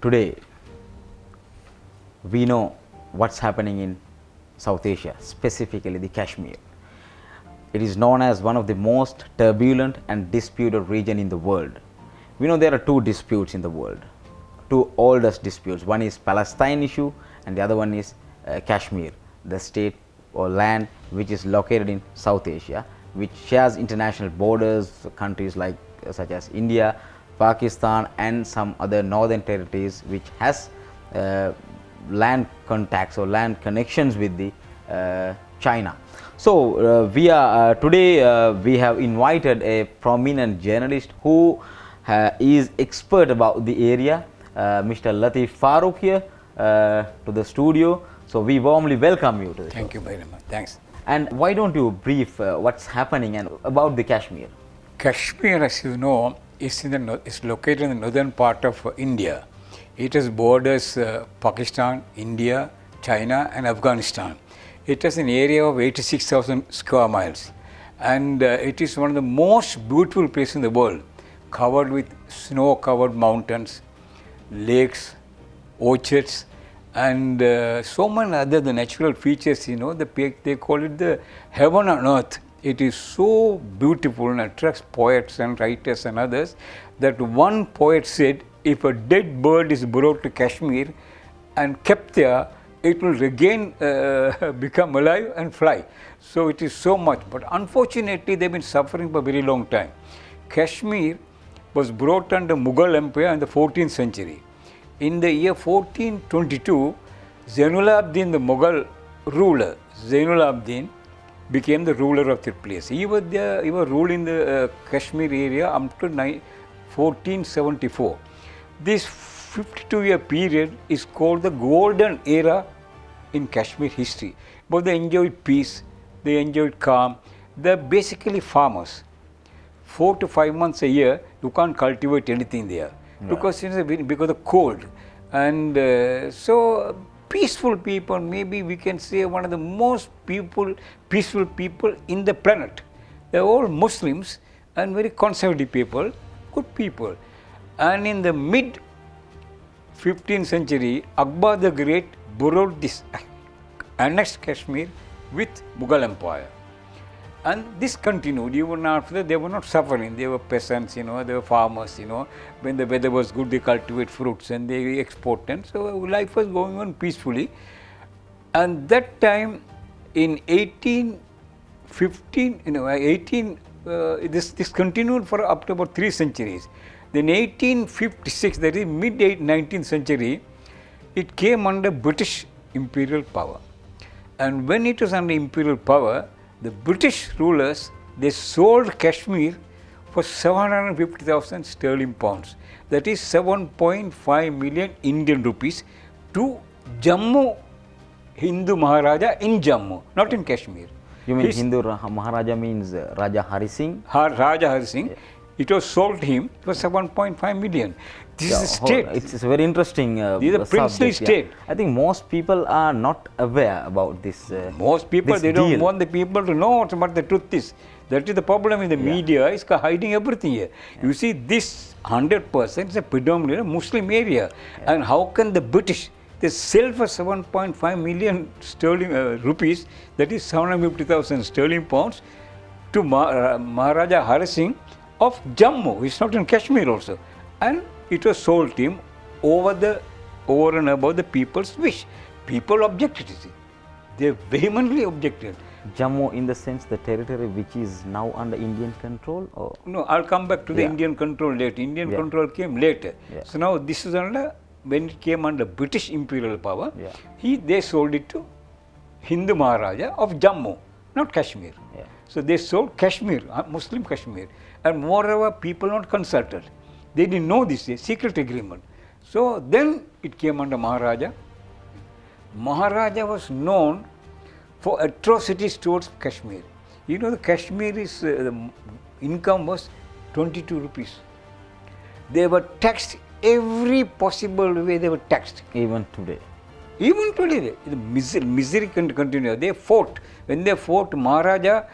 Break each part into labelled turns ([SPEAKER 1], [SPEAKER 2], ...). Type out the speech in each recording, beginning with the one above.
[SPEAKER 1] Today, we know what's happening in South Asia, specifically the Kashmir. It is known as one of the most turbulent and disputed region in the world. We know there are two disputes in the world, two oldest disputes. One is Palestine issue and the other one is Kashmir, the state or land which is located in South Asia, which shares international borders, countries like such as India, Pakistan and some other northern territories which has land contacts or land connections with the China. So we are today we have invited a prominent journalist who is expert about the area, Mr. Latheef Farook here to the studio. So we warmly welcome you to the
[SPEAKER 2] Thank
[SPEAKER 1] show.
[SPEAKER 2] you very much. Thanks.
[SPEAKER 1] And why don't you brief what's happening and about the Kashmir?
[SPEAKER 2] Kashmir, as you know, is located in the northern part of India. It has borders Pakistan, India, China and Afghanistan. It has an area of 86,000 square miles and it is one of the most beautiful places in the world, covered with snow-covered mountains, lakes, orchards and so many other the natural features, you know, they call it the heaven on earth. It is so beautiful and attracts poets and writers and others that one poet said, if a dead bird is brought to Kashmir and kept there, it will again become alive and fly. So it is so much, but unfortunately they've been suffering for a very long time. Kashmir was brought under Mughal Empire in the 14th century. In the year 1422, Zainulabdin, the Mughal ruler, Zainulabdin, became the ruler of that place. He was ruling the Kashmir area up to 1474. This 52-year period is called the golden era in Kashmir history. But they enjoyed peace, they enjoyed calm. They're basically farmers. 4 to 5 months a year, you can't cultivate anything there because of cold. And so peaceful people, maybe we can say one of the most peaceful people in the planet. They're all Muslims and very conservative people, good people. And in the mid 15th century, Akbar the Great borrowed this annexed Kashmir with Mughal Empire. And this continued even after that. They were not suffering. They were peasants, you know, they were farmers, you know. When the weather was good, they cultivate fruits and they export them. So life was going on peacefully. And that time in 1815, this continued for up to about 3 centuries. Then 1856, that is mid-19th century, it came under British imperial power. And when it was under imperial power, the British rulers, they sold Kashmir for 750,000 sterling pounds. That is 7.5 million Indian rupees to Jammu Hindu Maharaja in Jammu, not in Kashmir.
[SPEAKER 1] You mean Hindu Maharaja means Raja Hari Singh?
[SPEAKER 2] Raja Hari Singh. Yeah. It was sold to him for 7.5 million. This is a state.
[SPEAKER 1] It's a very interesting
[SPEAKER 2] This is a princely state.
[SPEAKER 1] Yeah. I think most people are not aware about this.
[SPEAKER 2] Most people, they don't want the people to know what the truth is. That is the problem in the media, is hiding everything here. You see, this 100% is a predominantly Muslim area. And how can the British, they sell for 7.5 million sterling rupees, that is 750,000 sterling pounds, to Maharaja Hari Singh of Jammu. It's not in Kashmir also. And it was sold to him over and above the people's wish. People objected, you see. They vehemently objected.
[SPEAKER 1] Jammu in the sense the territory which is now under Indian control? Or?
[SPEAKER 2] No, I'll come back to the Indian control later. Indian control came later. So now this is under, when it came under British imperial power, they sold it to Hindu Maharaja of Jammu, not Kashmir. So they sold Kashmir, Muslim Kashmir. And moreover, people not consulted. They didn't know this, a secret agreement. So then it came under Maharaja. Maharaja was known for atrocities towards Kashmir. You know, the Kashmiris, the income was 22 rupees. They were taxed every possible way, they were taxed.
[SPEAKER 1] Even today.
[SPEAKER 2] Even today, the misery continued. They fought. When they fought, Maharaja,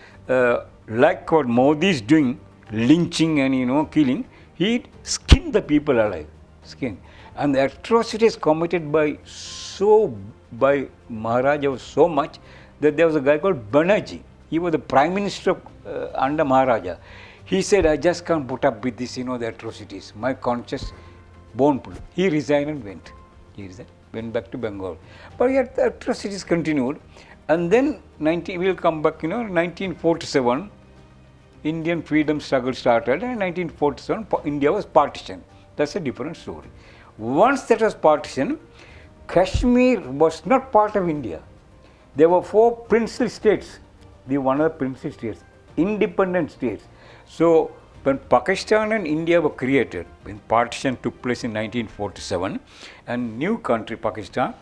[SPEAKER 2] like what Modi is doing, lynching and killing, he skinned the people alive. Skin. And the atrocities committed by Maharaja was so much that there was a guy called Banerjee. He was the prime minister under Maharaja. He said, I just can't put up with this, the atrocities. My conscience won't pull. He resigned and went. Went back to Bengal. But yet the atrocities continued. And then we'll come back, 1947, Indian freedom struggle started, and in 1947, India was partitioned. That's a different story. Once that was partitioned, Kashmir was not part of India. There were 4 princely states. They were one of the princely states, independent states. So when Pakistan and India were created, when partition took place in 1947, and new country, Pakistan,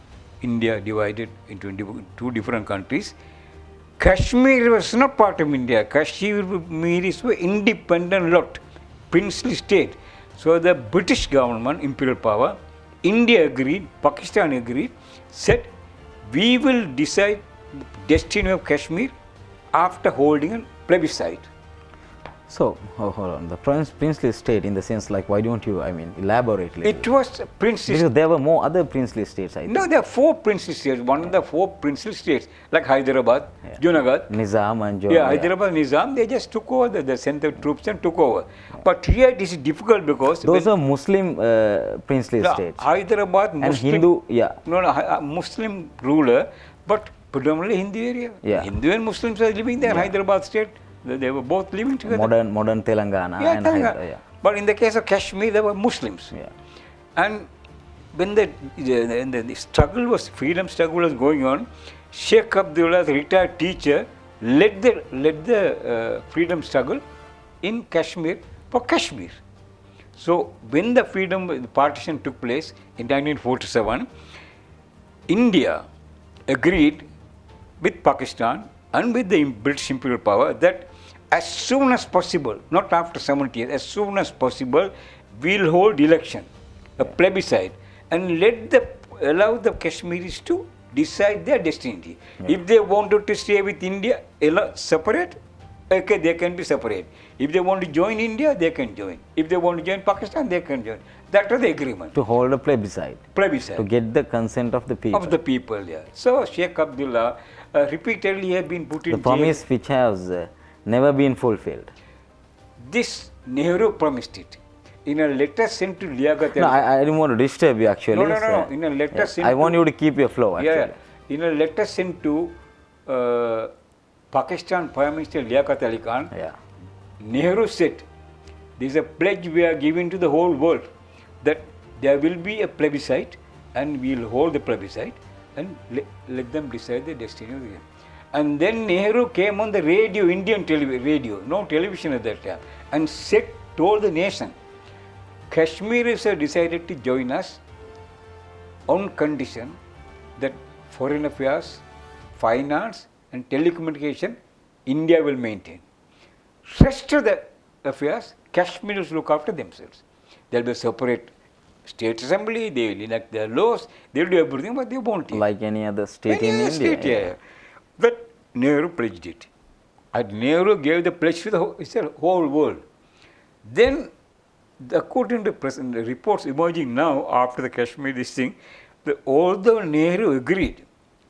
[SPEAKER 2] India divided into 2 different countries, Kashmir was not part of India. Kashmiris were independent lot, princely state. So the British government, imperial power, India agreed, Pakistan agreed, said, we will decide the destiny of Kashmir after holding a plebiscite.
[SPEAKER 1] So, hold on, the princely state in the sense like, why don't you, elaborate a little?
[SPEAKER 2] It was princely.
[SPEAKER 1] Because there were more other princely states, I think.
[SPEAKER 2] No, there are 4 princely states. One of the 4 princely states, like Hyderabad, Junagadh.
[SPEAKER 1] Nizam and
[SPEAKER 2] Hyderabad, Nizam, they just took over, they sent the troops and took over. But here it is difficult because...
[SPEAKER 1] Those are Muslim princely states.
[SPEAKER 2] Hyderabad, Muslim...
[SPEAKER 1] And Hindu,
[SPEAKER 2] Muslim ruler, but predominantly Hindu area. Hindu and Muslims are living there, Hyderabad state. They were both living together.
[SPEAKER 1] Modern Telangana. And
[SPEAKER 2] Telangana. But in the case of Kashmir, there were Muslims. And when the struggle was, freedom struggle was going on, Sheikh Abdullah, the retired teacher, led the freedom struggle in Kashmir for Kashmir. So when the partition took place in 1947, India agreed with Pakistan and with the British imperial power that as soon as possible, not after 70 years, as soon as possible, we'll hold election, a plebiscite, and allow the Kashmiris to decide their destiny. If they wanted to stay with India, separate, okay, they can be separate. If they want to join India, they can join. If they want to join Pakistan, they can join. That was the agreement.
[SPEAKER 1] To hold a plebiscite. To get the consent of the people.
[SPEAKER 2] So Sheikh Abdullah repeatedly have been put in jail.
[SPEAKER 1] The promise which has never been fulfilled.
[SPEAKER 2] This Nehru promised it. In a letter sent to Liaquat Ali.
[SPEAKER 1] No, I didn't want to disturb you actually.
[SPEAKER 2] No. In a letter sent
[SPEAKER 1] I want you to keep your flow actually.
[SPEAKER 2] In a letter sent to Pakistan Prime Minister Liaquat Ali Khan, Nehru said, this is a pledge we are giving to the whole world that there will be a plebiscite and we will hold the plebiscite and let them decide the destiny of the game. And then Nehru came on the radio, Indian radio, no television at that time, and told the nation, Kashmiris have decided to join us on condition that foreign affairs, finance and telecommunication, India will maintain. Rest of the affairs, Kashmiris look after themselves. There will be a separate state assembly, they will enact their laws, they will do everything, but they won't.
[SPEAKER 1] Like any other state in India.
[SPEAKER 2] But Nehru pledged it. And Nehru gave the pledge to the whole world. Then, according to present reports emerging now after the Kashmir this thing, although Nehru agreed,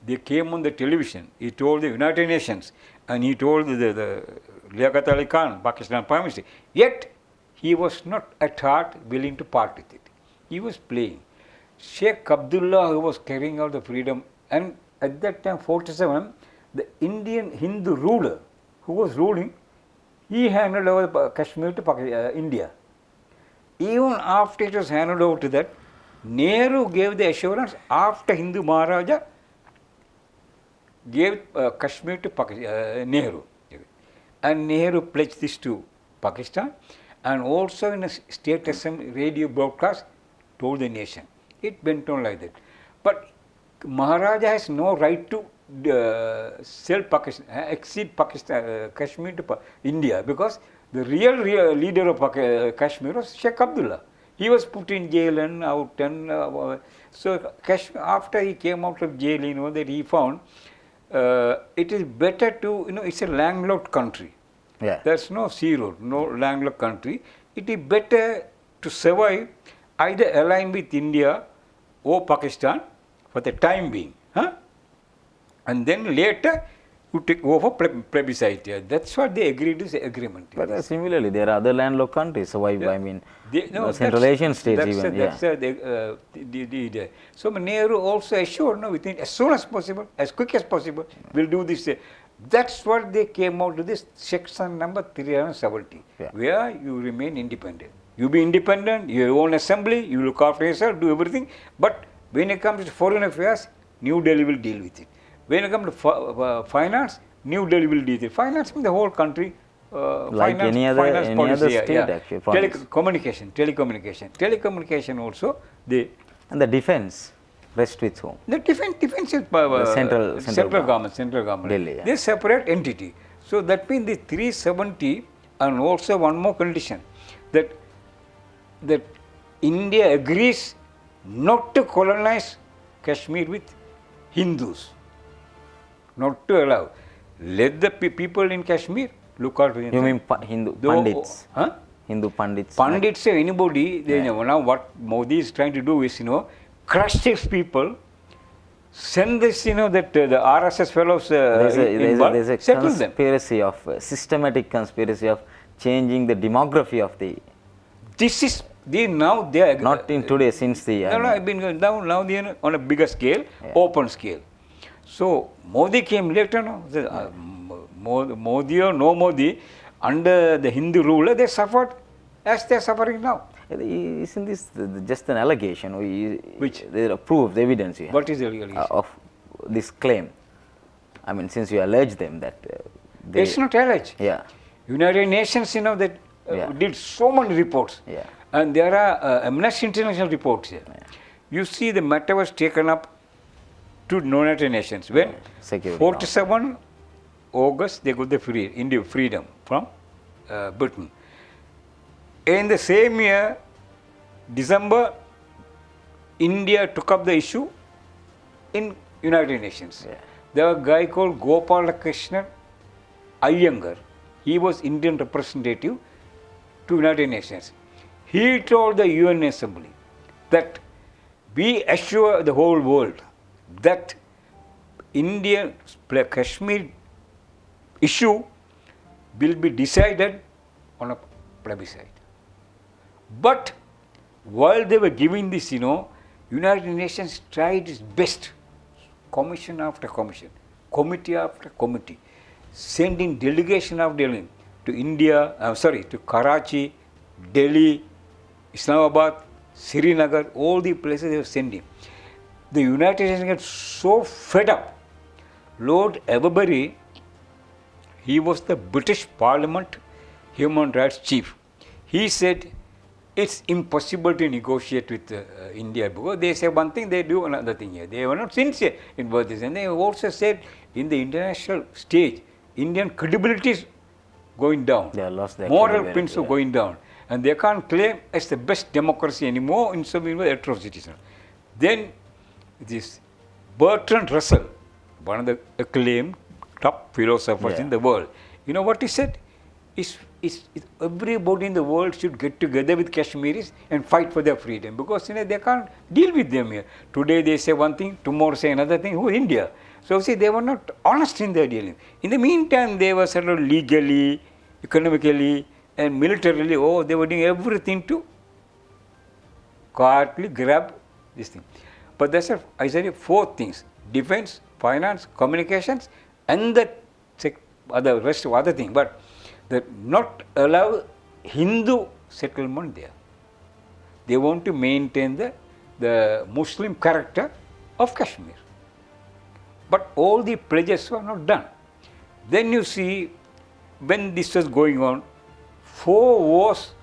[SPEAKER 2] they came on the television, he told the United Nations and he told the Liaquat Ali Khan, Pakistan Prime Minister, yet he was not at heart willing to part with it. He was playing. Sheikh Abdullah, who was carrying out the freedom, and at that time, 47, the Indian Hindu ruler who was ruling, he handed over Kashmir to India. Even after it was handed over to that, Nehru gave the assurance after Hindu Maharaja gave Kashmir to Nehru. And Nehru pledged this to Pakistan and also in a state assembly radio broadcast told the nation. It went on like that. But Maharaja has no right to sell Pakistan, exceed Kashmir to India because the real leader of Kashmir was Sheikh Abdullah. He was put in jail and out and so after he came out of jail, that he found it is better to, it's a landlocked country. There's no sea road, no landlocked country. It is better to survive either align with India or Pakistan for the time being. Huh? And then later you take over plebiscite. Yeah. That's what they agreed to the agreement.
[SPEAKER 1] But similarly, there are other landlocked countries. So I mean, Central
[SPEAKER 2] that's-
[SPEAKER 1] Asian states
[SPEAKER 2] that's
[SPEAKER 1] even.
[SPEAKER 2] that's So Nehru also assured, no, within as soon as possible, as quick as possible, we'll do this. That's what they came out to this section number 370, where you remain independent. You be independent, your own assembly, you look after yourself, do everything. But when it comes to foreign affairs, New Delhi will deal with it. When it comes to finance, New Delhi will deal with it. Finance means the whole country.
[SPEAKER 1] Like any other state actually.
[SPEAKER 2] Telecommunication also.
[SPEAKER 1] And the defense rests with whom?
[SPEAKER 2] The defense is central government.
[SPEAKER 1] Delhi, yeah.
[SPEAKER 2] They separate entity. So that means the 370 and also one more condition that India agrees not to colonize Kashmir with Hindus. Not to allow. Let the people in Kashmir look out for
[SPEAKER 1] You mean Hindu Pandits?
[SPEAKER 2] Huh?
[SPEAKER 1] Hindu Pandits?
[SPEAKER 2] Pandits or anybody, they know. Now what Modi is trying to do is, crush these people, send this, that the RSS fellows
[SPEAKER 1] there's a
[SPEAKER 2] settle them.
[SPEAKER 1] conspiracy of, systematic conspiracy of changing the demography of the...
[SPEAKER 2] This is, now they are...
[SPEAKER 1] Not in today, since the...
[SPEAKER 2] I've been going down, now they are on a bigger scale, open scale. So Modi came later, Modi or no Modi, under the Hindu ruler, they suffered as they are suffering now.
[SPEAKER 1] Isn't this just an allegation?
[SPEAKER 2] Which?
[SPEAKER 1] There are proof, the evidence here.
[SPEAKER 2] What is the allegation?
[SPEAKER 1] Of this claim. I mean, since you allege them that they...
[SPEAKER 2] It's not alleged.
[SPEAKER 1] Yeah.
[SPEAKER 2] United Nations, that did so many reports.
[SPEAKER 1] Yeah.
[SPEAKER 2] And there are Amnesty International reports here. Yeah. You see the matter was taken up to United Nations when 47 August they got the freedom from Britain. In the same year, December, India took up the issue in United Nations. Yeah. There was a guy called Gopalakrishnan Iyengar. He was Indian representative to United Nations. He told the UN Assembly that we assure the whole world that Indian Kashmir issue will be decided on a plebiscite. But while they were giving this, United Nations tried its best, commission after commission, committee after committee, sending delegation after delegation to India, to Karachi, Delhi, Islamabad, Srinagar, all the places they were sending. The United Nations got so fed up. Lord Avebury, he was the British Parliament Human Rights Chief. He said, it's impossible to negotiate with India because they say one thing, they do another thing here. They were not sincere in both this. And they also said, in the international stage, Indian credibility is going down.
[SPEAKER 1] They lost their
[SPEAKER 2] moral principle going down. And they can't claim as the best democracy anymore in some atrocities. Then this Bertrand Russell, one of the acclaimed top philosophers in the world, you know what he said? Everybody in the world should get together with Kashmiris and fight for their freedom because they can't deal with them here. Today they say one thing, tomorrow say another thing. Who? India. So see, they were not honest in their dealing. In the meantime, they were sort of legally, economically, and militarily, they were doing everything to quietly grab this thing. But that's I said 4 things: defense, finance, communications, and the rest of other things. But not allow Hindu settlement there. They want to maintain the Muslim character of Kashmir. But all the pledges were not done. Then you see, when this was going on, 4 wars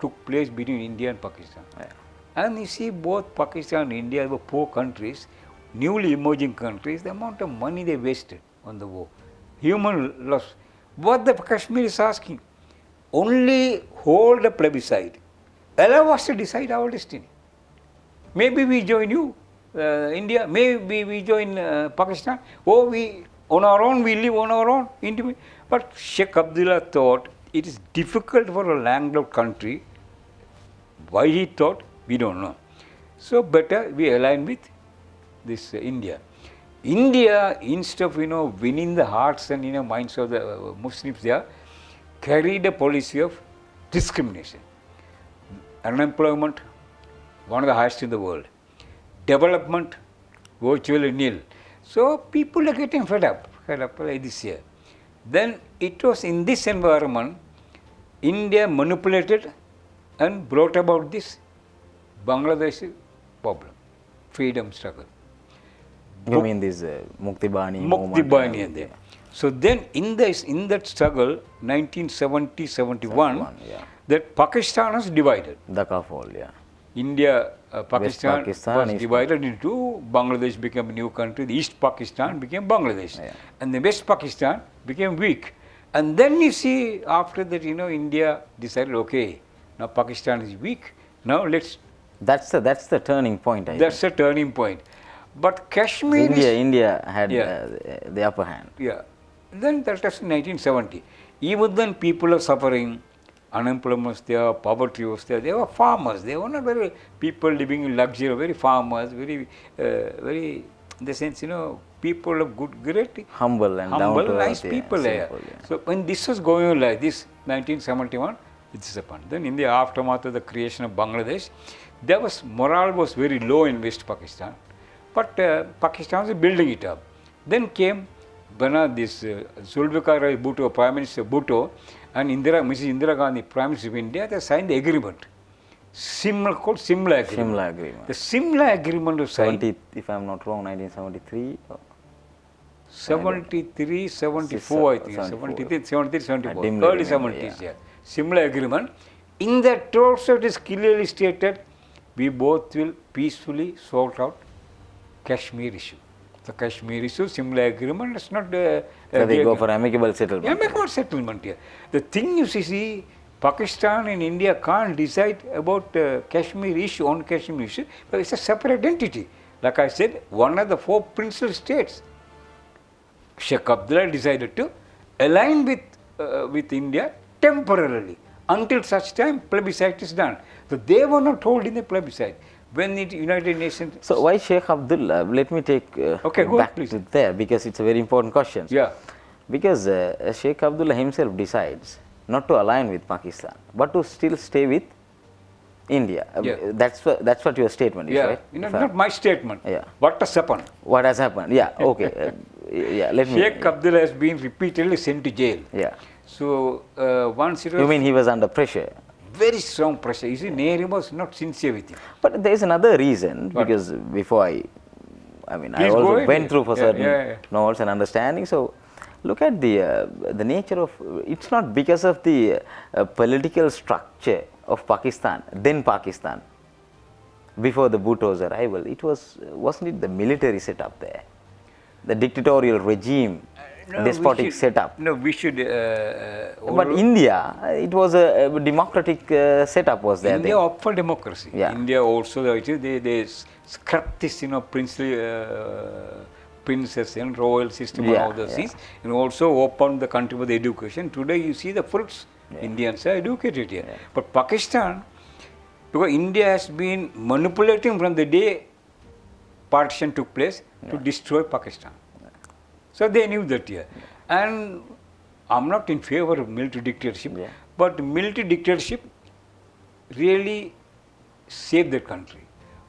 [SPEAKER 2] took place between India and Pakistan. And you see, both Pakistan and India were poor countries, newly emerging countries. The amount of money they wasted on the war, human loss. What the Kashmir is asking, only hold a plebiscite. Allow us to decide our destiny. Maybe we join you, India. Maybe we join Pakistan. Or we, on our own, we live on our own. But Sheikh Abdullah thought it is difficult for a landlocked country. Why he thought? We don't know. So better we align with this India. India, instead of winning the hearts and minds of the Muslims, there carried a policy of discrimination. Unemployment, one of the highest in the world. Development, virtually nil. So people are getting fed up like this year. Then it was in this environment, India manipulated and brought about this Bangladesh problem, freedom struggle.
[SPEAKER 1] You mean this Mukti Bani
[SPEAKER 2] Mukti Bani and there. So then in that struggle, 1970-71, that Pakistan was divided.
[SPEAKER 1] Dhaka fall, yeah.
[SPEAKER 2] India, Pakistan was
[SPEAKER 1] East
[SPEAKER 2] divided into Bangladesh became a new country. The East Pakistan became Bangladesh, and the West Pakistan became weak. And then you see after that, India decided, okay, now Pakistan is weak. Now let's.
[SPEAKER 1] That's the turning point.
[SPEAKER 2] That's the turning point. But Kashmir.
[SPEAKER 1] India had the upper hand.
[SPEAKER 2] Yeah. Then that was 1970. Even then, people are suffering. Unemployment was there, poverty was there. They were farmers. They were not very people living in luxury. Very farmers. Very, in the sense, people of great,
[SPEAKER 1] humble,
[SPEAKER 2] nice people there. So when this was going on like this, 1971, this happened. Then in the aftermath of the creation of Bangladesh, morale was very low in West Pakistan, but Pakistan was building it up. Then came this Zulfikar Bhutto, Prime Minister Bhutto, and Mrs. Indira Gandhi, Prime Minister of India, they signed the agreement. Called Simla Agreement. The Simla Agreement was signed.
[SPEAKER 1] If I am not wrong, 1973?
[SPEAKER 2] 73, 74, I think. 73, 74. Early 70s, yeah. Simla Agreement. In that also it is clearly stated, we both will peacefully sort out Kashmir issue. The Kashmir issue, Simla Agreement, it's not
[SPEAKER 1] so they go for amicable settlement.
[SPEAKER 2] Amicable settlement, yeah. The thing you see, Pakistan and India can't decide about Kashmir issue, on Kashmir issue, but it's a separate entity. Like I said, one of the four principal states. Sheikh Abdullah decided to align with India temporarily until such time plebiscite is done. So they were not holding the plebiscite. When the United Nations.
[SPEAKER 1] So why Sheikh Abdullah? Let me take back to there because it's a very important question.
[SPEAKER 2] Yeah.
[SPEAKER 1] Because Sheikh Abdullah himself decides not to align with Pakistan, but to still stay with India.
[SPEAKER 2] Yeah.
[SPEAKER 1] That's what your statement is, right?
[SPEAKER 2] Not my statement.
[SPEAKER 1] Yeah.
[SPEAKER 2] What has happened?
[SPEAKER 1] What has happened? Yeah. Okay.
[SPEAKER 2] Sheikh Abdullah has been repeatedly sent to jail.
[SPEAKER 1] Yeah.
[SPEAKER 2] So once it was.
[SPEAKER 1] You mean he was under pressure?
[SPEAKER 2] Very strong pressure. You see, Nehru was not sincere with him.
[SPEAKER 1] But there is another reason, because before I also went through for certain notes and understanding. So look at the nature of, it's not because of the political structure of Pakistan, then Pakistan, before the Bhutto's arrival. Wasn't it the military setup there? The dictatorial regime, despotic setup.
[SPEAKER 2] No, we should.
[SPEAKER 1] But India, it was a democratic setup was there.
[SPEAKER 2] India opted for democracy.
[SPEAKER 1] Yeah.
[SPEAKER 2] India also, they scrapped this, princely, princess and royal system and all those things, and also opened the country with education. Today you see the fruits. Indians are educated here. But Pakistan, because India has been manipulating from the day partition took place to destroy Pakistan. So they knew that here. And I'm not in favor of military dictatorship, but military dictatorship really saved the country.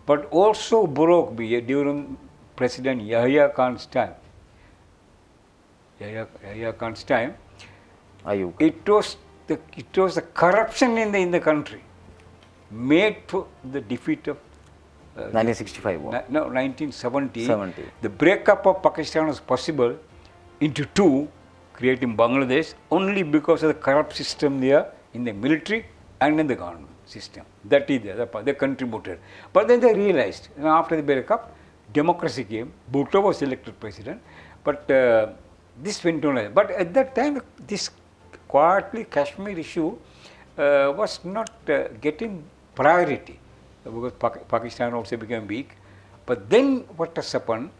[SPEAKER 2] But also broke during President Yahya Khan's time. Yahya Khan's time, it was the corruption in the country made for the defeat of
[SPEAKER 1] 1965 war.
[SPEAKER 2] No, 1970. The breakup of Pakistan was possible into two, creating Bangladesh, only because of the corrupt system there in the military and in the government system. That is the other part. They contributed. But then they realized, after the breakup, democracy came. Bhutto was elected president. But this went on. But at that time, this quietly Kashmir issue was not getting priority, because Pakistan also became weak. But then what has happened,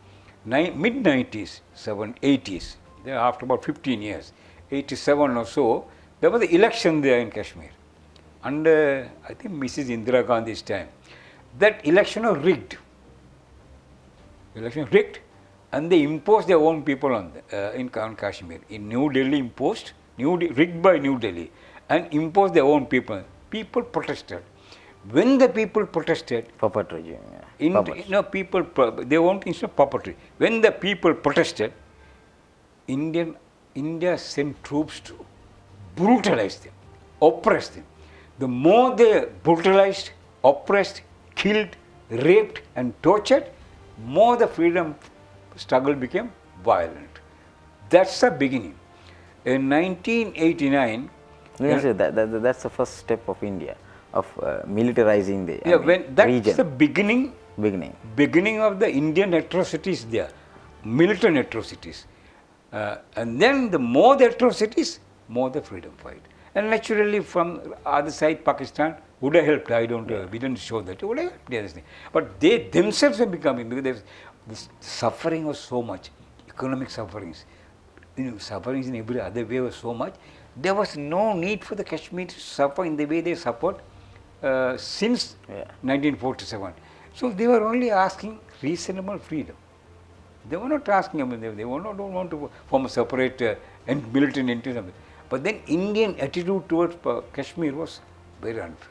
[SPEAKER 2] mid-90s, 80s, after about 15 years, 87 or so, there was the election there in Kashmir. Under, I think, Mrs. Indira Gandhi's time. that election was rigged. Election rigged, and they imposed their own people on on Kashmir. In New Delhi imposed, rigged by New Delhi, and imposed their own people. People protested. When the people protested,
[SPEAKER 1] Puppet regime. Yeah.
[SPEAKER 2] people they want instead of puppetry. When the people protested, India sent troops to brutalize them, oppress them. The more they brutalized, oppressed, killed, raped, and tortured, more the freedom struggle became violent. That's the beginning. In 1989,
[SPEAKER 1] that's the first step of India of militarizing the
[SPEAKER 2] that's
[SPEAKER 1] region.
[SPEAKER 2] the beginning of the Indian atrocities there, militant atrocities. And then the more the atrocities, more the freedom fight. And naturally from other side, Pakistan would have helped. We didn't show that. It would have helped the other thing. But they themselves are becoming, because the suffering was so much, economic sufferings, sufferings in every other way was so much. There was no need for the Kashmir to suffer in the way they suffered since 1947. So they were only asking reasonable freedom. They were not asking, they don't want to form a separate militant entity. But then Indian attitude towards Kashmir was very unfair.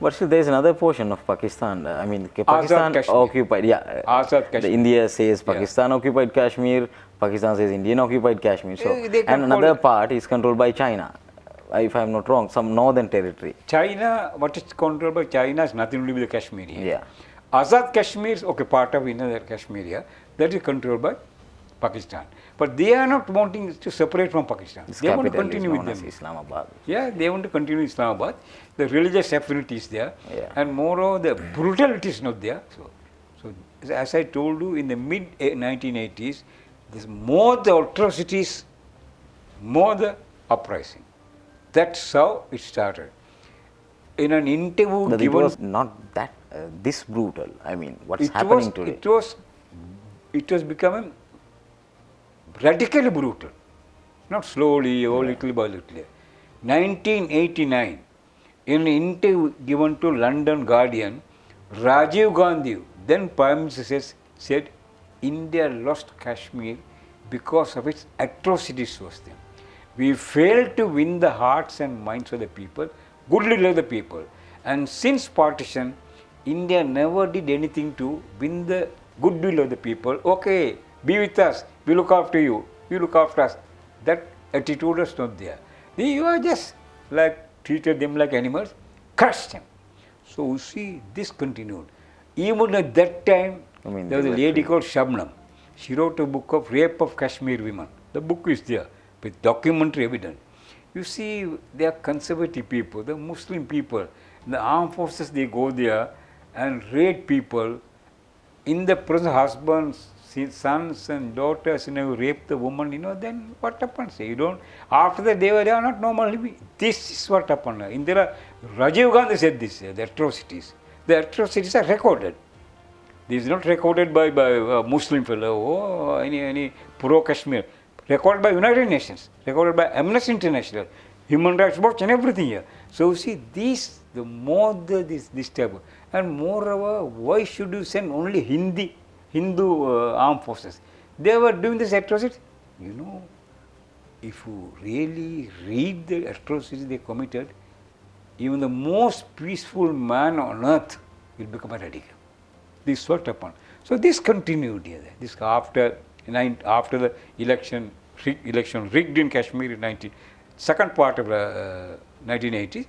[SPEAKER 1] But still, there is another portion of Pakistan. Pakistan occupied.
[SPEAKER 2] Azad Kashmir.
[SPEAKER 1] India says Pakistan occupied Kashmir. Pakistan says Indian occupied Kashmir. So, and another part is controlled by China, if I am not wrong, some northern territory.
[SPEAKER 2] China, what is controlled by China is nothing to do with the Kashmir.
[SPEAKER 1] Yeah.
[SPEAKER 2] Azad Kashmir is part of another Kashmir. That is controlled by Pakistan. But they are not wanting to separate from Pakistan.
[SPEAKER 1] This
[SPEAKER 2] they want to continue with them.
[SPEAKER 1] Islamabad.
[SPEAKER 2] Yeah, they want to continue Islamabad. The religious affinity is there.
[SPEAKER 1] Yeah.
[SPEAKER 2] And moreover, the brutality is not there. So as I told you, in the mid-1980s, there's more the atrocities, more the uprising. That's how it started. In an interview
[SPEAKER 1] but
[SPEAKER 2] given...
[SPEAKER 1] it was not that this brutal. What's happening today?
[SPEAKER 2] It was becoming radically brutal. Not slowly or little by little. 1989, in an interview given to London Guardian, Rajiv Gandhi, then Prime Minister, said India lost Kashmir because of its atrocities towards them. We failed to win the hearts and minds of the people, goodwill of the people. And since partition, India never did anything to win the goodwill of the people. Okay, be with us, we look after you, you look after us. That attitude was not there. You are just treated them like animals, crushed them. So you see, this continued. Even at that time, there was a lady called Shabnam. She wrote a book of rape of Kashmir women. The book is there with documentary evidence. You see, they are conservative people, the Muslim people. The armed forces, they go there and raid people. In the presence of husbands, sons and daughters, rape the woman, then what happens? After that, they are not normal living. This is what happened. Indira, Rajiv Gandhi said this, the atrocities. The atrocities are recorded. This is not recorded by a Muslim fellow or any pro-Kashmir. Recorded by United Nations, recorded by Amnesty International, Human Rights Watch and everything here. So you see, the more this type of, and moreover, why should you send only Hindu armed forces? They were doing this atrocity. If you really read the atrocities they committed, even the most peaceful man on earth will become a radical. This is what happened. So this continued here. This after the election rigged in Kashmir in second part of 1980s,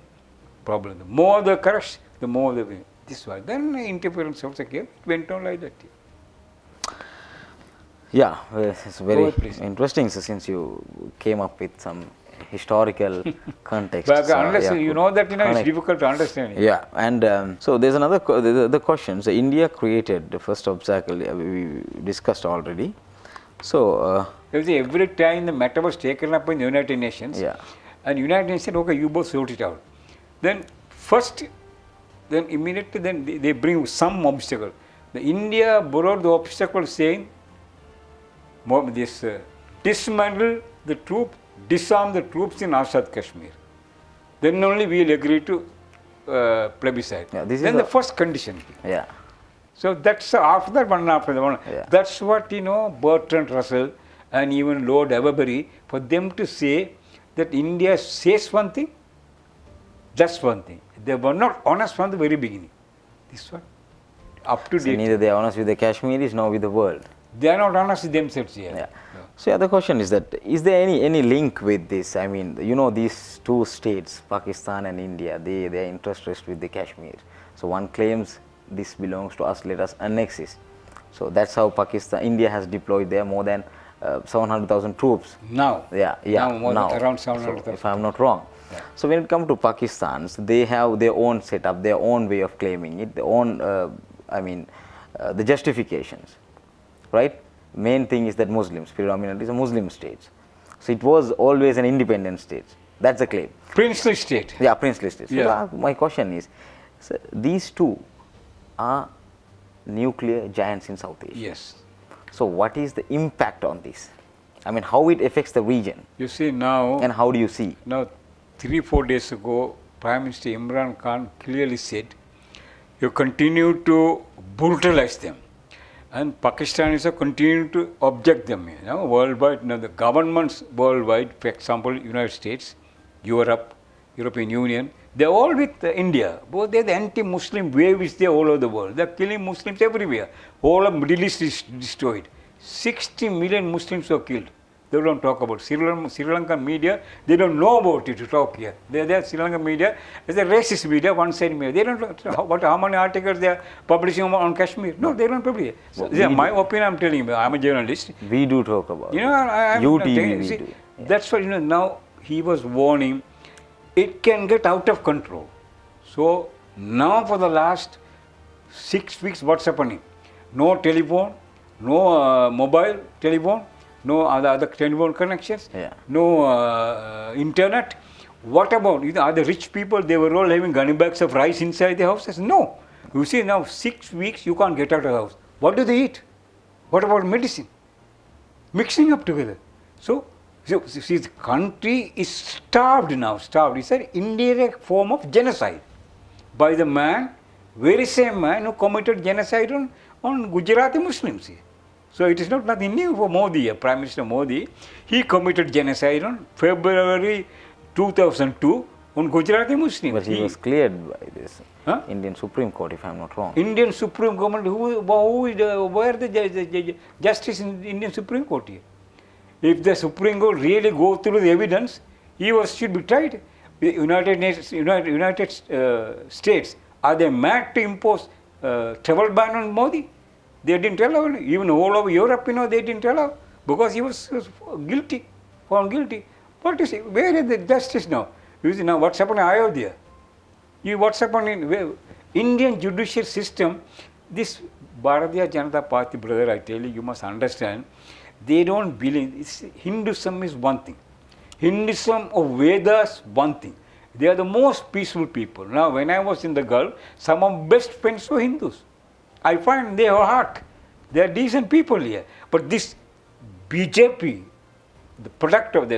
[SPEAKER 2] problem. The more the crush, the more the this was. Then interference also came. It went on like that.
[SPEAKER 1] Yeah, it's very interesting since you came up with some historical context.
[SPEAKER 2] But unless you know that it's difficult to understand.
[SPEAKER 1] Yeah, and so there's another the question. So India created the first obstacle we discussed already. So
[SPEAKER 2] every time the matter was taken up in the United Nations, and United Nations said, okay, you both sort it out. Then immediately they bring some obstacle. The India borrowed the obstacle saying, dismantle the troops, disarm the troops in Azad Kashmir. Then only we will agree to plebiscite.
[SPEAKER 1] Yeah, this
[SPEAKER 2] then
[SPEAKER 1] is
[SPEAKER 2] the first condition.
[SPEAKER 1] Yeah.
[SPEAKER 2] So that's after that one after the one.
[SPEAKER 1] Yeah.
[SPEAKER 2] That's what Bertrand Russell and even Lord Avebury, for them to say that India says one thing, that's one thing. They were not honest from the very beginning. This one, up to
[SPEAKER 1] So
[SPEAKER 2] date.
[SPEAKER 1] neither they are honest with the Kashmiris nor with the world.
[SPEAKER 2] They are not honest with themselves here.
[SPEAKER 1] Yeah. So the other question is that, is there any link with this? I mean, these two states, Pakistan and India, they are interested with the Kashmir. So one claims this belongs to us, let us annex it. So that's how India has deployed there more than 700,000 troops.
[SPEAKER 2] Now.
[SPEAKER 1] Yeah.
[SPEAKER 2] Now more
[SPEAKER 1] now.
[SPEAKER 2] than around
[SPEAKER 1] So
[SPEAKER 2] 700,000.
[SPEAKER 1] if I am not wrong.
[SPEAKER 2] Yeah.
[SPEAKER 1] So when it comes to Pakistan, they have their own setup, their own way of claiming it, their own, the justifications, right? Main thing is that Muslims, predominantly is a Muslim state. So it was always an independent state. That's the claim.
[SPEAKER 2] Princely state.
[SPEAKER 1] Yeah, princely state. So
[SPEAKER 2] Yeah.
[SPEAKER 1] my question is, so these two are nuclear giants in South Asia.
[SPEAKER 2] Yes.
[SPEAKER 1] So what is the impact on this? I mean, how it affects the region,
[SPEAKER 2] You see now.
[SPEAKER 1] and how do you see?
[SPEAKER 2] Now, 3-4 days ago, Prime Minister Imran Khan clearly said, you continue to brutalize them. And Pakistanis have continued to object them. Worldwide, the governments worldwide, for example, United States, Europe, European Union, they're all with India. Both they're the anti-Muslim wave is there all over the world. They're killing Muslims everywhere. Whole of Middle East is destroyed. 60 million Muslims were killed. They don't talk about Sri Lankan media. They don't know about it to talk here. They're Sri Lankan media. It's a racist media, one-side media. They don't know how many articles they are publishing on Kashmir. No, they don't publish it. So, my opinion, I'm telling you. I'm a journalist.
[SPEAKER 1] We do talk about
[SPEAKER 2] I'm
[SPEAKER 1] UTV.
[SPEAKER 2] see,
[SPEAKER 1] Do. Yeah.
[SPEAKER 2] that's what now he was warning. It can get out of control. So now for the last 6 weeks, what's happening? No telephone, no mobile telephone, no other telephone connections,
[SPEAKER 1] Yeah.
[SPEAKER 2] no internet. What about other rich people? They were all having gunny bags of rice inside the houses. No. You see now 6 weeks you can't get out of the house. What do they eat? What about medicine? Mixing up together. So see, the country is starved now, starved. It's an indirect form of genocide by the man, very same man who committed genocide on Gujarati Muslims. So it is not nothing new for Modi, Prime Minister Modi. He committed genocide on February 2002 on Gujarati Muslims.
[SPEAKER 1] But he was cleared by this
[SPEAKER 2] Huh?
[SPEAKER 1] Indian Supreme Court, if I am not wrong.
[SPEAKER 2] Indian Supreme Court, where the justice in the Indian Supreme Court here? If the Supreme Court really go through the evidence, should be tried. The United States, are they mad to impose travel ban on Modi? They didn't allow. Even all over Europe, they didn't allow because he was guilty, found guilty. What is it? Where is the justice now? You see now what's happening in Ayodhya? What's happening in Indian judicial system? This Bharatiya Janata Party, brother, I tell you, you must understand. They don't believe. Hinduism is one thing. Hinduism of Vedas, one thing. They are the most peaceful people. Now, when I was in the Gulf, some of my best friends were Hindus. I find they have heart. They are decent people here. But this BJP, the product of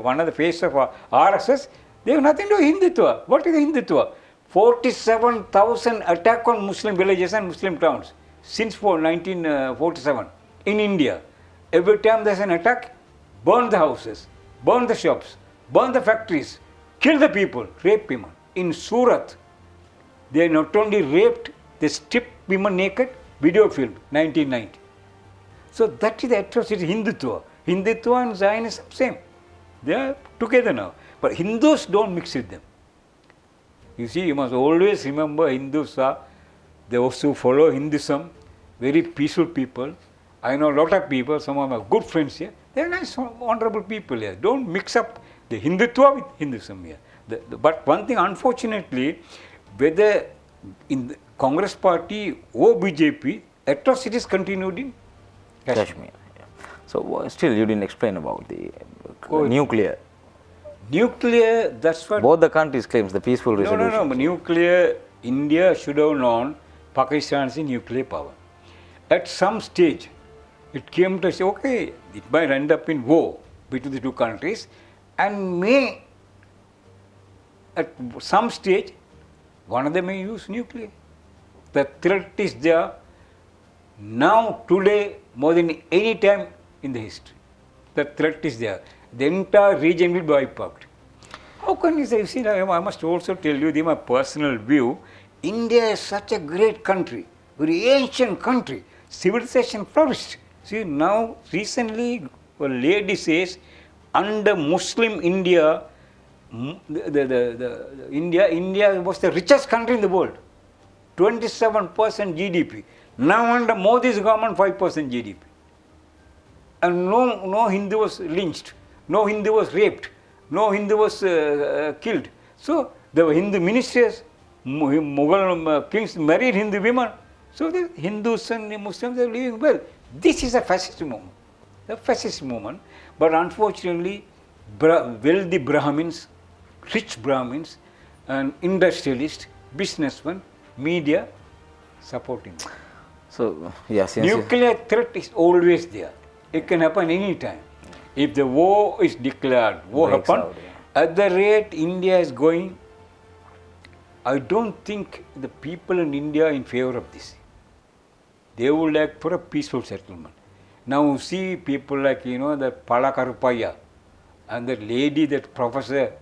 [SPEAKER 2] one of the face of RSS, they have nothing to do with Hindutva. What is Hindutva? 47,000 attack on Muslim villages and Muslim towns since 1947 in India. Every time there's an attack, burn the houses, burn the shops, burn the factories, kill the people, rape women. In Surat, they not only raped, they stripped women naked, video film, 1990. So that is the atrocity, Hindutva. Hindutva and Zionism, same. They are together now. But Hindus don't mix with them. You see, you must always remember Hindus are those who follow Hinduism, very peaceful people. I know a lot of people, some of my good friends here, they are nice, honorable people here. Don't mix up the Hindutva with Hinduism here. But one thing, unfortunately, whether in the Congress party or BJP, atrocities continued in
[SPEAKER 1] Kashmir. Yeah. So still you didn't explain about the
[SPEAKER 2] Oh,
[SPEAKER 1] nuclear.
[SPEAKER 2] Nuclear, that's what...
[SPEAKER 1] Both the countries claims the peaceful resolution.
[SPEAKER 2] No. Nuclear, India should have known Pakistan's nuclear power. At some stage, it came to say, okay, it might end up in war between the two countries and may, at some stage, One of them may use nuclear. The threat is there now, today, more than any time in the history. The threat is there. The entire region will be wiped out. How can you say? You see, I must also tell you my personal view. India is such a great country, very ancient country. Civilization flourished. See, now recently a lady says, under Muslim India, India was the richest country in the world. 27% GDP. Now under Modi's government, 5% GDP. And no Hindu was lynched, no Hindu was raped, no Hindu was killed. So the Hindu ministers, Mughal kings married Hindu women. So the Hindus and the Muslims are living well. This is a fascist movement. A fascist movement. But unfortunately, wealthy Brahmins, rich Brahmins, and industrialists, businessmen, media supporting them.
[SPEAKER 1] So, yes,
[SPEAKER 2] Nuclear threat is always there. It can happen any time. If the war is declared, war happen, at the rate India is going, I don't think the people in India are in favor of this. They would like for a peaceful settlement. Now see people like, the Palakarupaya and the lady, that professor,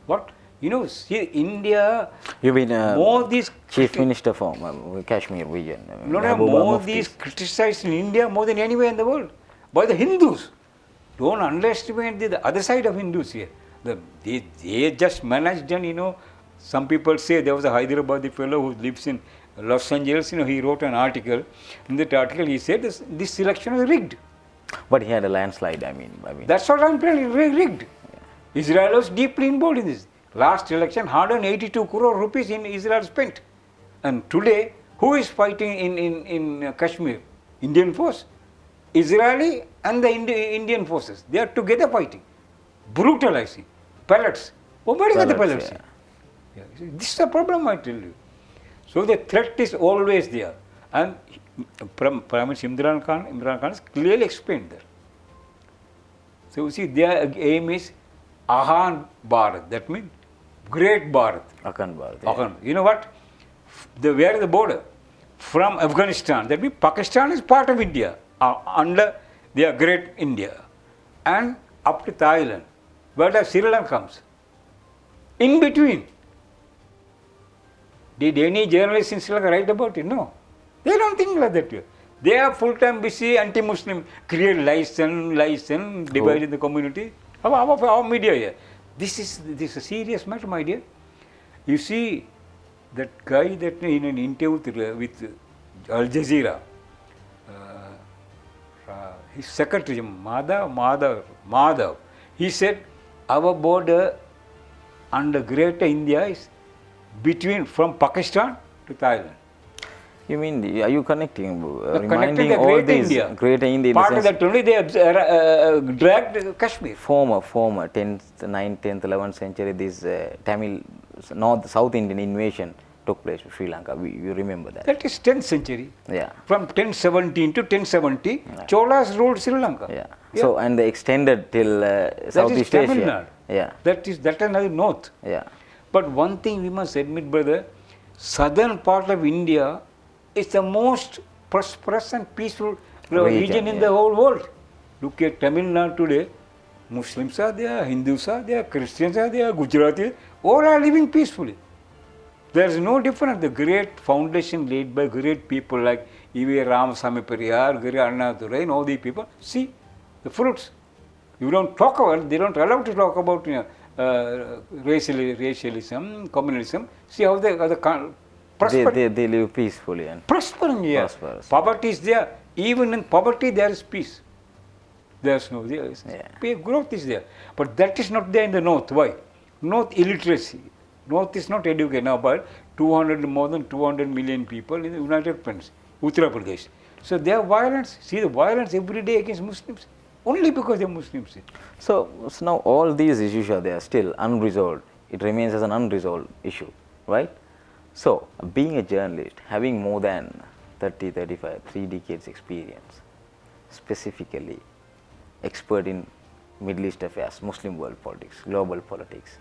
[SPEAKER 2] what? See India,
[SPEAKER 1] you mean
[SPEAKER 2] Modi's
[SPEAKER 1] Chief Minister from Kashmir region.
[SPEAKER 2] Modi is criticized in India more than anywhere in the world by the Hindus. Don't underestimate the other side of Hindus here. They just managed, and some people say there was a Hyderabadi fellow who lives in Los Angeles. He wrote an article. In that article, he said this election is rigged.
[SPEAKER 1] But he had a landslide. I mean.
[SPEAKER 2] That's what I'm telling you, rigged. Yeah. Israel was deeply involved in this. Last election, 182 crore rupees in Israel spent. And today, who is fighting in Kashmir? Indian force. Israeli and the Indian forces. They are together fighting. Brutalizing. Pellets. Where are the pellets? Yeah. This is the problem, I tell you. So the threat is always there. And Prime Minister Imran Khan has clearly explained that. So you see, their aim is Ahan Bharat. That means Great Bharat.
[SPEAKER 1] Akhand Bharat.
[SPEAKER 2] Yeah. You know what? Where is the border? From Afghanistan. That means Pakistan is part of India. Under their Great India. And up to Thailand. Where does Sri Lanka comes? In between. Did any journalist in Sri Lanka write about it? No. They don't think like that. They are full-time busy anti-Muslim. Create lies and divide the community. Our media here. This is a serious matter, my dear. You see, that guy that in an interview with Al Jazeera, his secretary, Madhav, he said, our border under Greater India is from Pakistan to Thailand.
[SPEAKER 1] You mean, are you connecting,
[SPEAKER 2] reminding the all these
[SPEAKER 1] Greater India?
[SPEAKER 2] Part of that only they have dragged Kashmir.
[SPEAKER 1] Former 10th, 9th, 10th, 11th century, this Tamil, South Indian invasion took place in Sri Lanka. You remember that?
[SPEAKER 2] That is 10th century.
[SPEAKER 1] Yeah.
[SPEAKER 2] From 1017 to 1070, Cholas ruled Sri Lanka.
[SPEAKER 1] Yeah. So, and they extended till Southeast Asia.
[SPEAKER 2] Yeah. That is another north.
[SPEAKER 1] Yeah.
[SPEAKER 2] But one thing we must admit, brother, southern part of India is the most prosperous and peaceful region in the whole world. Look at Tamil Nadu today. Muslims are there, Hindus are there, Christians are there, Gujaratis, all are living peacefully. There is no difference. The great foundation laid by great people like E.V. Ramasamy Periyar, Giri Annadurai, and all these people. See the fruits. You don't talk about, they don't allow to talk about racialism, communalism. See how they
[SPEAKER 1] They live peacefully and
[SPEAKER 2] prospering. Yeah. Poverty is there. Even in poverty, there is peace. There's no growth is there, but that is not there in the north. Why? North illiteracy. North is not educated now, but more than 200 million people in the United States, Uttar Pradesh. So they have violence. See the violence every day against Muslims, only because they are Muslims.
[SPEAKER 1] So now all these issues are there still unresolved. It remains as an unresolved issue, right? So, being a journalist, having more than 30, 35, 3 decades experience, specifically expert in Middle East affairs, Muslim world politics, global politics,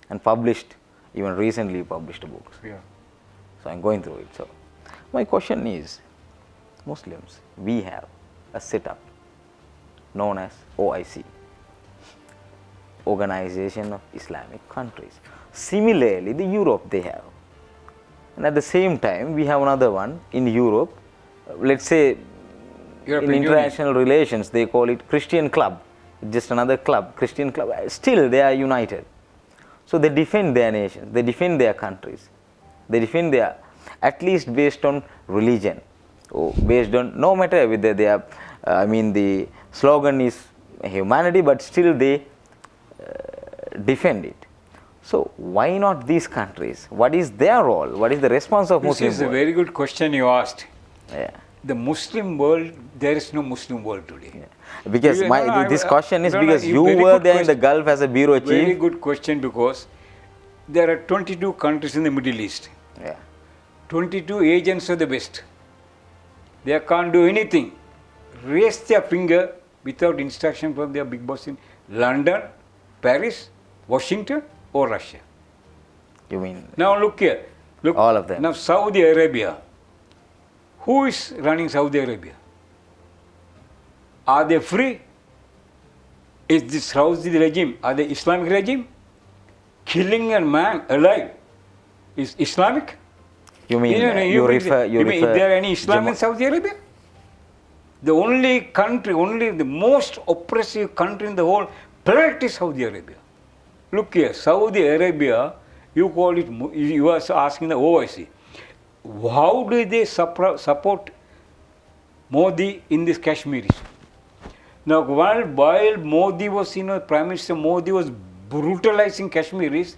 [SPEAKER 1] and published Even recently published books.
[SPEAKER 2] Yeah.
[SPEAKER 1] So I'm going through it. So my question is, Muslims, we have a setup known as OIC, Organization of Islamic Countries. Similarly, the Europe they have. And at the same time, we have another one in Europe, let's say
[SPEAKER 2] European
[SPEAKER 1] in
[SPEAKER 2] Union.
[SPEAKER 1] international relations, they call it Christian club, just another club, Christian club. Still, they are united. So they defend their nations, they defend their countries, they defend their, at least based on religion, or based on, no matter whether they are, the slogan is humanity, but still they defend it. So why not these countries? What is their role? What is the response of Muslim
[SPEAKER 2] This is a
[SPEAKER 1] world?
[SPEAKER 2] very good question you asked.
[SPEAKER 1] Yeah.
[SPEAKER 2] The Muslim world, there is no Muslim world today.
[SPEAKER 1] Yeah. Because this question is because you
[SPEAKER 2] very
[SPEAKER 1] were
[SPEAKER 2] good
[SPEAKER 1] there in the
[SPEAKER 2] question.
[SPEAKER 1] Gulf as a bureau
[SPEAKER 2] Very
[SPEAKER 1] chief.
[SPEAKER 2] good question, because there are 22 countries in the Middle East.
[SPEAKER 1] Yeah.
[SPEAKER 2] 22 agents of the West. They can't do anything. Raise their finger without instruction from their big boss in London, Paris, Washington, or Russia.
[SPEAKER 1] You mean
[SPEAKER 2] Now look here. Look,
[SPEAKER 1] all of them?
[SPEAKER 2] Now Saudi Arabia. Who is running Saudi Arabia? Are they free? Is this Saudi regime, are they Islamic regime? Killing a man alive is Islamic?
[SPEAKER 1] You mean
[SPEAKER 2] You mean, is there any Islam in
[SPEAKER 1] Jama-
[SPEAKER 2] Saudi Arabia? The only country, only the most oppressive country in the whole planet is Saudi Arabia. Look here, Saudi Arabia, you call it, you are asking the OIC. How do they support Modi in this Kashmir issue? Now, while Modi was, Prime Minister Modi was brutalizing Kashmiris,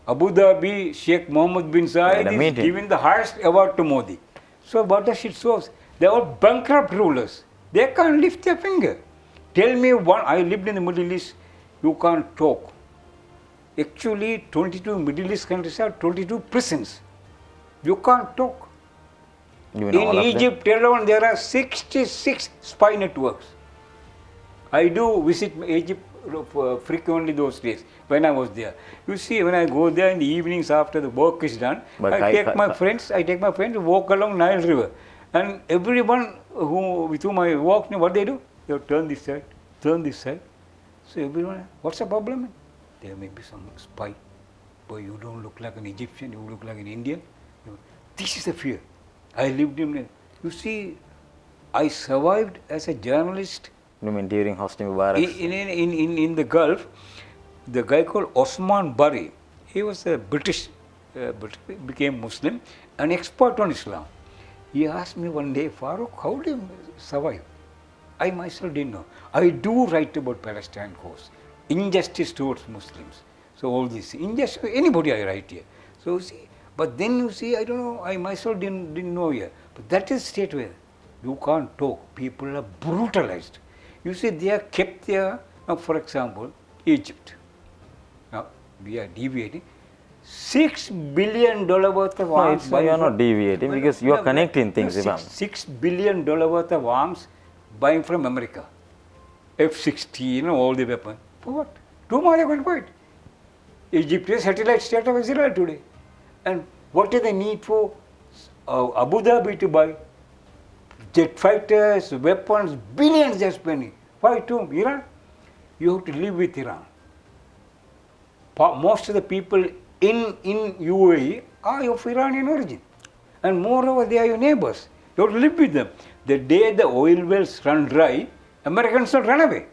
[SPEAKER 2] Abu Dhabi, Sheikh Mohammed bin Zayed is
[SPEAKER 1] meeting.
[SPEAKER 2] giving the highest award to Modi. So what does it show? They are bankrupt rulers. They can't lift their finger. Tell me one, I lived in the Middle East, you can't talk. Actually, 22 Middle East countries have 22 prisons. You can't talk.
[SPEAKER 1] You mean all
[SPEAKER 2] In
[SPEAKER 1] of them?
[SPEAKER 2] Egypt alone, there are 66 spy networks. I do visit Egypt frequently those days when I was there. You see, when I go there in the evenings after the work is done,
[SPEAKER 1] But
[SPEAKER 2] I take my friends to walk along Nile River. And everyone with whom I walk, what they do? They turn this side, turn this side. So everyone, what's the problem? There may be some spy. Boy, you don't look like an Egyptian, you look like an Indian. This is the fear. I lived in, you see, I survived as a journalist
[SPEAKER 1] You mean during Hosni Mubarak?
[SPEAKER 2] in the Gulf. The guy called Osman Bari, he was a British, became Muslim, an expert on Islam. He asked me one day, Farook, how do you survive? I myself didn't know. I do write about Palestine cause, injustice towards Muslims. So all this, injustice, anybody I write here. So see, but then you see, I don't know, I myself didn't know here. But that is state where you can't talk. People are brutalized. You see, they are kept there. Now, for example, Egypt. Now, we are deviating. $6 billion worth of arms.
[SPEAKER 1] No, you are not deviating because you are connecting things.
[SPEAKER 2] $6 billion worth of arms buying from America. F-16, all the weapons. For what? Tomorrow they are going to buy it. Egypt is satellite state of Israel today. And what is the need for Abu Dhabi to buy jet fighters, weapons, billions they are spending? Why to Iran? You have to live with Iran. Most of the people in UAE are of Iranian origin. And moreover, they are your neighbors. You have to live with them. The day the oil wells run dry, Americans will run away.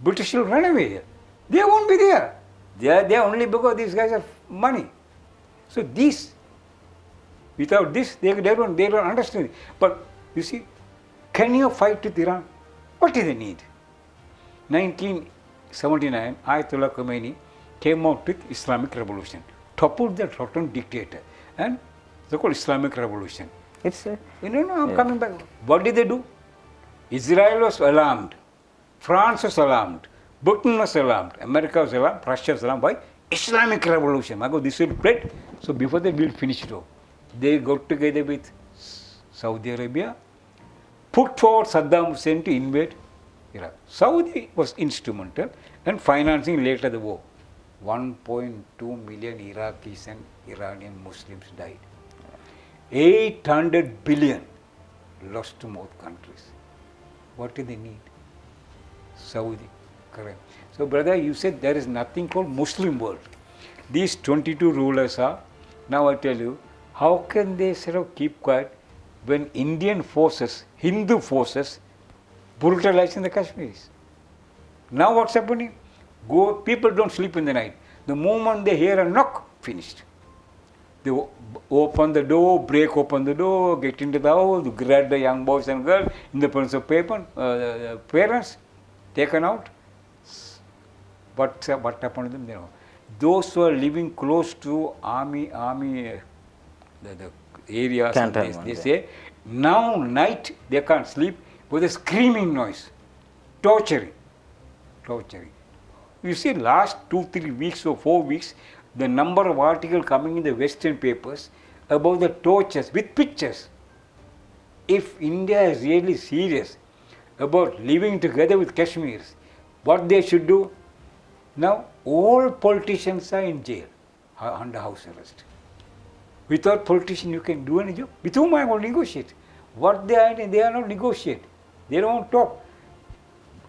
[SPEAKER 2] British will run away here. They won't be there. They are there only because these guys have money. So this, without this, they don't understand. But you see, can you fight with Iran? What is the need? 1979, Ayatollah Khomeini came out with Islamic Revolution, toppled the rotten dictator, and they called Islamic Revolution.
[SPEAKER 1] It's a,
[SPEAKER 2] I'm coming back. What did they do? Israel was alarmed, France was alarmed, Britain was alarmed, America was alarmed, Russia was alarmed by Islamic Revolution. I go, this will spread. So before they will finish it off, they got together with Saudi Arabia, put forward Saddam Hussein to invade Iraq. Saudi was instrumental and financing later the war. 1.2 million Iraqis and Iranian Muslims died. 800 billion lost to both countries. What do they need? Saudi, correct. So brother, you said there is nothing called Muslim world. These 22 rulers are, now I tell you, how can they sort of keep quiet when Indian forces, Hindu forces, brutalizing the Kashmiris? Now what's happening? People don't sleep in the night. The moment they hear a knock, finished. They open the door, break open the door, get into the house, grab the young boys and girls in the presence of parents, taken out. What happened to them? You know, those who are living close to army, the areas, they say, now night they can't sleep with a screaming noise, torturing. You see, last 2-3 weeks or 4 weeks, the number of articles coming in the Western papers about the tortures with pictures. If India is really serious about living together with Kashmiris, what they should do? Now, all politicians are in jail, under house arrest. Without politician, you can do any job. With whom I will negotiate? What they are not negotiate. They don't talk.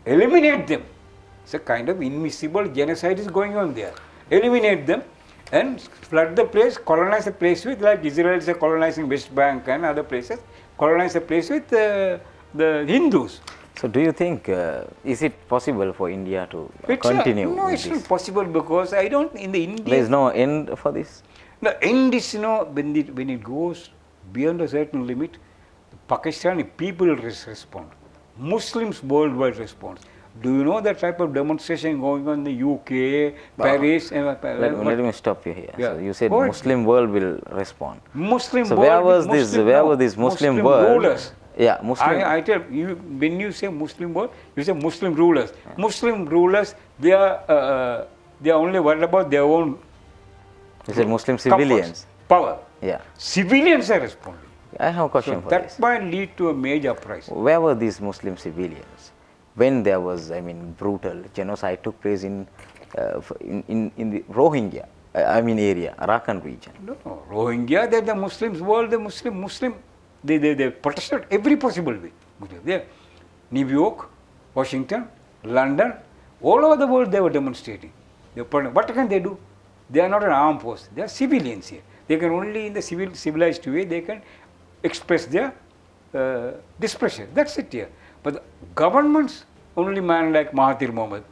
[SPEAKER 2] Eliminate them. It's a kind of invisible genocide is going on there. Eliminate them and flood the place, colonize the place with, like Israelis are colonizing West Bank and other places, colonize the place with the Hindus.
[SPEAKER 1] So do you think, is it possible for India to continue
[SPEAKER 2] No,
[SPEAKER 1] with
[SPEAKER 2] it's
[SPEAKER 1] this?
[SPEAKER 2] not possible because I don't, in the India...
[SPEAKER 1] There is no end for this?
[SPEAKER 2] The end is, when it goes beyond a certain limit, the Pakistani people respond. Muslims worldwide respond. Do you know the type of demonstration going on in the UK, Paris?
[SPEAKER 1] Let me stop you here.
[SPEAKER 2] Yeah.
[SPEAKER 1] So you said Muslim world will respond.
[SPEAKER 2] Muslim
[SPEAKER 1] so
[SPEAKER 2] world.
[SPEAKER 1] Where was this Muslim world?
[SPEAKER 2] Rulers.
[SPEAKER 1] Yeah, Muslim.
[SPEAKER 2] I tell you, when you say Muslim world, you say Muslim rulers. Yeah. Muslim rulers, they are only worried about their own.
[SPEAKER 1] You said Muslim civilians.
[SPEAKER 2] Power.
[SPEAKER 1] Yeah.
[SPEAKER 2] Civilians are responding.
[SPEAKER 1] I have a question for
[SPEAKER 2] that
[SPEAKER 1] this.
[SPEAKER 2] might lead to a major uprising.
[SPEAKER 1] Where were these Muslim civilians when there was, brutal genocide took place in the Rohingya, area, Arakan region?
[SPEAKER 2] No, Rohingya, they're the Muslims world, the Muslim. They protested every possible way. There, New York, Washington, London, all over the world they were demonstrating. What can they do? They are not an armed force. They are civilians here. They can only in the civilized way they can express their displeasure. That's it here. But the governments, only man like Mahathir Mohamad,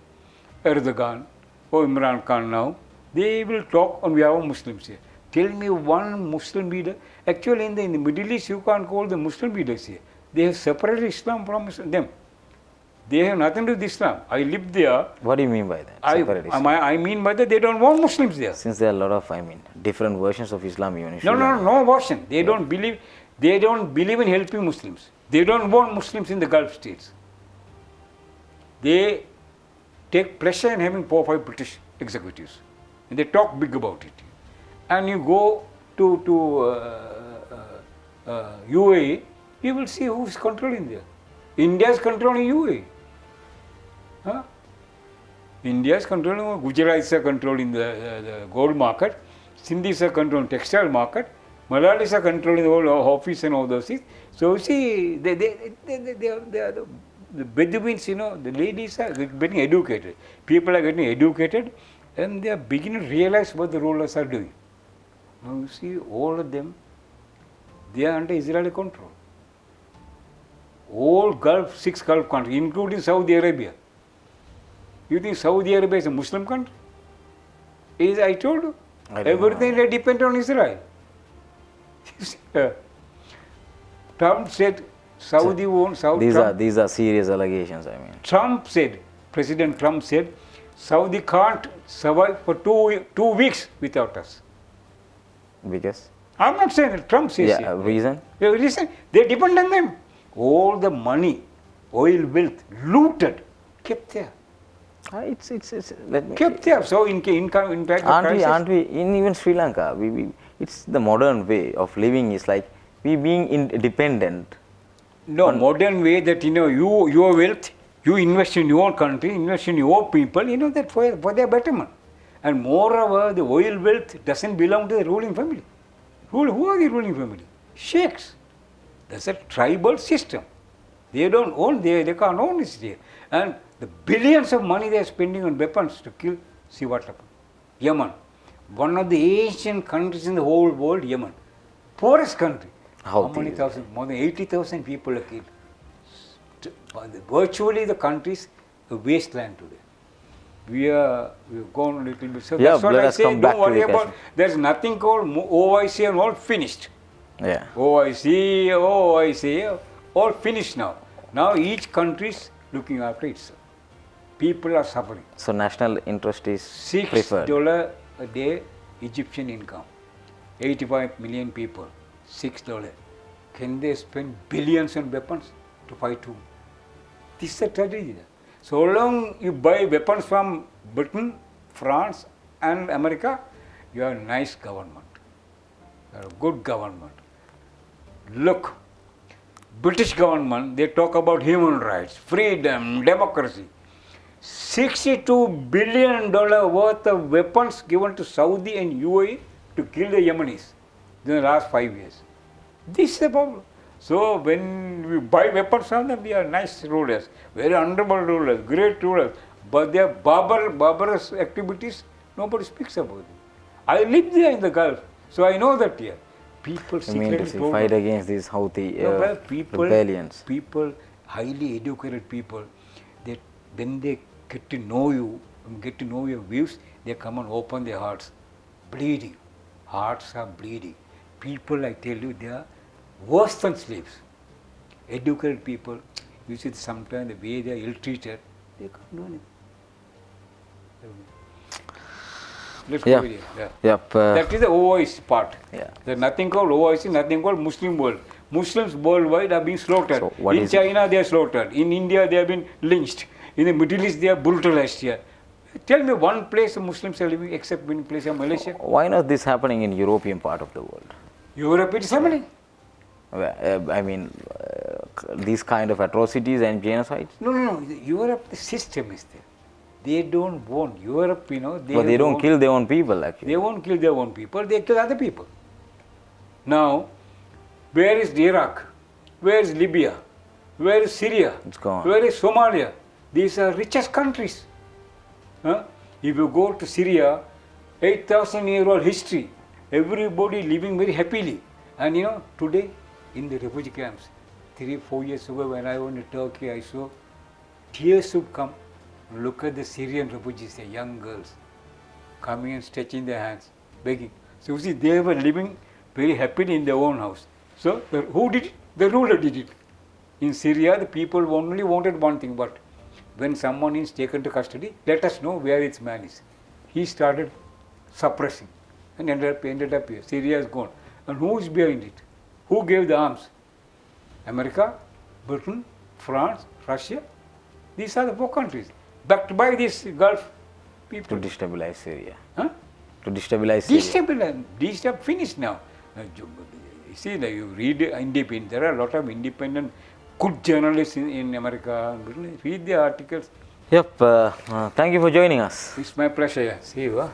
[SPEAKER 2] Erdogan, or Imran Khan now, they will talk on behalf of Muslims here. Tell me one Muslim leader. Actually, in the Middle East, you can't call the Muslim leaders here. They have separated Islam from them. They have nothing to do with Islam. I lived there.
[SPEAKER 1] What do you mean by that?
[SPEAKER 2] I mean by that they don't want Muslims there.
[SPEAKER 1] Since there are a lot of, different versions of Islam.
[SPEAKER 2] No version. They don't believe in helping Muslims. They don't want Muslims in the Gulf states. They take pleasure in having 4 or 5 British executives. And they talk big about it. And you go to UAE, you will see who is controlling there. India is controlling UAE. Huh? India is controlling, Gujaratis are controlling the gold market, Sindhis are controlling textile market, Malayalis are controlling the whole office and all those things. So you see, they are the Bedouins, the ladies are getting educated. People are getting educated and they are beginning to realize what the rulers are doing. Now you see, all of them, they are under Israeli control. All 6 Gulf countries, including Saudi Arabia. You think Saudi Arabia is a Muslim country? I told you, everything they depend on Israel. Trump said Saudi won't.
[SPEAKER 1] These are serious allegations.
[SPEAKER 2] President Trump said, Saudi can't survive for 2 weeks without us.
[SPEAKER 1] Because?
[SPEAKER 2] I'm not saying that. Trump says.
[SPEAKER 1] Yeah, reason?
[SPEAKER 2] Reason? They depend on them. All the money, oil wealth, looted, kept there. Kept there. So in fact,
[SPEAKER 1] aren't we in even Sri Lanka? It's the modern way of living. Is like we being independent.
[SPEAKER 2] No, modern way that your wealth, you invest in your country, invest in your people. That for their betterment. And moreover, the oil wealth doesn't belong to the ruling family. Who are the ruling family? Sheikhs. That's a tribal system. They don't own, they can't own this here. And the billions of money they are spending on weapons to kill, see what happened. Yemen, one of the Asian countries in the whole world, Yemen. Poorest country. How many thousand? More than 80,000 people are killed. Virtually the country is a wasteland today. We've gone a little bit. So
[SPEAKER 1] yeah,
[SPEAKER 2] that's what I say. Don't worry about.
[SPEAKER 1] Kashmir.
[SPEAKER 2] There's nothing called OIC and all finished.
[SPEAKER 1] Yeah.
[SPEAKER 2] OIC, all finished now. Now each country is looking after itself. People are suffering.
[SPEAKER 1] So national interest is preferred.
[SPEAKER 2] $6 a day Egyptian income. 85 million people. $6. Can they spend billions on weapons to fight whom? This is a tragedy. So long you buy weapons from Britain, France and America, you are a nice government. You are a good government. Look, British government, they talk about human rights, freedom, democracy. $62 billion worth of weapons given to Saudi and UAE to kill the Yemenis in the last 5 years. This is the problem. So when we buy weapons from them, we are nice rulers, very honorable rulers, great rulers. But their barbarous activities, nobody speaks about them. I live there in the Gulf, so I know that here. People secretly
[SPEAKER 1] fight against these Houthi rebellions.
[SPEAKER 2] People, highly educated people, when they get to know you, get to know your views, they come and open their hearts. Bleeding. Hearts are bleeding. People, I tell you, they are worse than slaves. Educated people, you see sometimes the way they are ill-treated, they can't do anything. Let's go with it. That is the OIC part.
[SPEAKER 1] Yeah.
[SPEAKER 2] There's nothing called OIC, nothing called Muslim world. Muslims worldwide are being slaughtered.
[SPEAKER 1] So
[SPEAKER 2] in China they are slaughtered. In India they have been lynched. In the Middle East they are brutalized here. Tell me one place the Muslims are living except in place of Malaysia.
[SPEAKER 1] Why not this happening in European part of the world?
[SPEAKER 2] Europe it is happening.
[SPEAKER 1] These kind of atrocities and genocides?
[SPEAKER 2] No. Europe, the system is there. They don't want Europe,
[SPEAKER 1] But they don't kill their own people actually.
[SPEAKER 2] They won't kill their own people, they kill other people. Now, where is Iraq? Where is Libya? Where is Syria?
[SPEAKER 1] It's gone.
[SPEAKER 2] Where is Somalia? These are richest countries. If you go to Syria, 8,000-year-old history, everybody living very happily. And today in the refugee camps, 3-4 years ago when I went to Turkey, I saw tears would come. Look at the Syrian refugees, the young girls, coming and stretching their hands, begging. So you see, they were living very happily in their own house. So who did it? The ruler did it. In Syria, the people only wanted one thing, but when someone is taken to custody, let us know where its man is. He started suppressing and ended up here. Syria is gone. And who is behind it? Who gave the arms? America, Britain, France, Russia. These are the 4 countries. Backed by this Gulf people.
[SPEAKER 1] To destabilize Syria.
[SPEAKER 2] Huh?
[SPEAKER 1] To destabilize Syria.
[SPEAKER 2] Destabilize, finished now. You see, you read independent, there are a lot of independent, good journalists in America. Read the articles.
[SPEAKER 1] Yep. Thank you for joining us.
[SPEAKER 2] It's my pleasure. See you.